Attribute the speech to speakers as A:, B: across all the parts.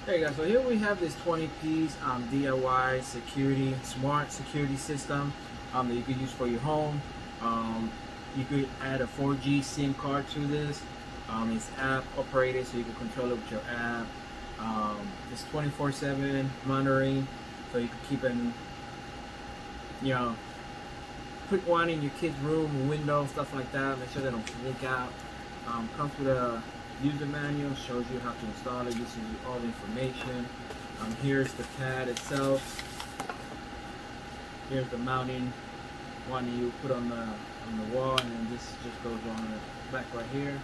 A: Hey guys, so here we have this 20-piece DIY security, smart security system that you could use for your home. You could add a 4G SIM card to this. It's app operated, so you can control it with your app. It's 24/7 monitoring, so you can keep an, put one in your kid's room, window, stuff like that. Make sure they don't sneak out. Comes with a user manual, shows you how to install it, gives you all the information. Here's the pad itself. Here's the mounting one you put on the wall, and then this just goes on the back right here.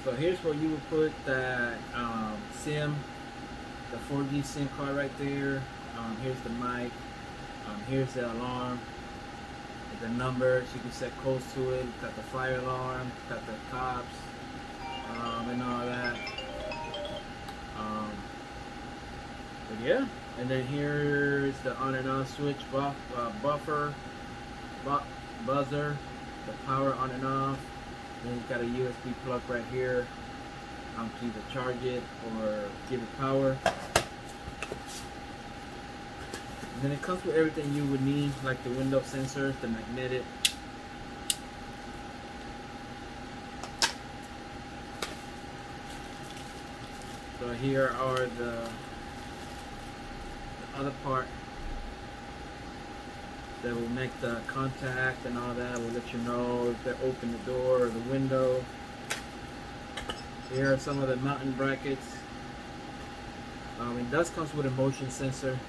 A: So here's where you would put that SIM, the 4G SIM card right there. Here's the mic. Here's the alarm. The numbers, you can set codes to it. Got the fire alarm, got the cops, and all that. But yeah, and then here's the on and off switch, buffer, buzzer, the power on and off. Then you've got a USB plug right here to either charge it or give it power. And then it comes with everything you would need, like the window sensors, the magnetic. So here are the other part that will make the contact and all that. Will let you know if they open the door or the window. Here are some of the mounting brackets. It does come with a motion sensor.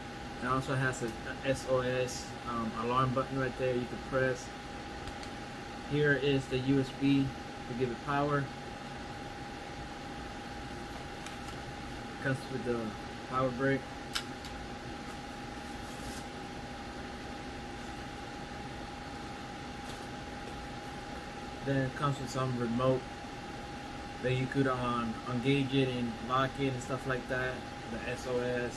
A: It also has a SOS alarm button right there you can press. Here is the USB to give it power. It comes with the power brick. Then it comes with some remote that you could engage it and lock it and stuff like that. The SOS.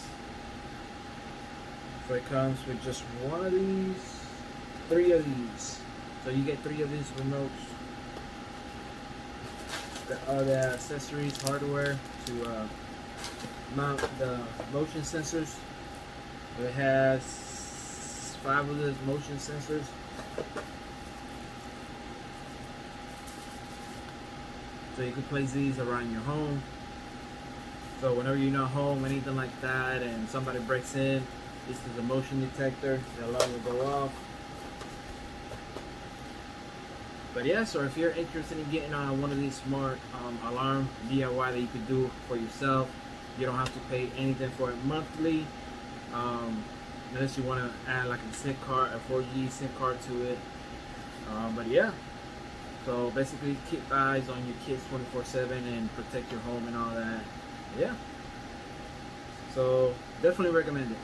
A: So it comes with just one of these, 3 of these. So you get 3 of these remotes. All the accessories, hardware to mount the motion sensors. It has 5 of those motion sensors. So you can place these around your home. So whenever you're not home, anything like that, and somebody breaks in, this is a motion detector. The alarm will go off. But yeah, so if you're interested in getting on one of these smart alarm DIY that you could do for yourself, you don't have to pay anything for it monthly, unless you want to add like a SIM card, a 4G SIM card to it. But yeah, so basically keep eyes on your kids 24/7 and protect your home and all that. Yeah, so definitely recommend it.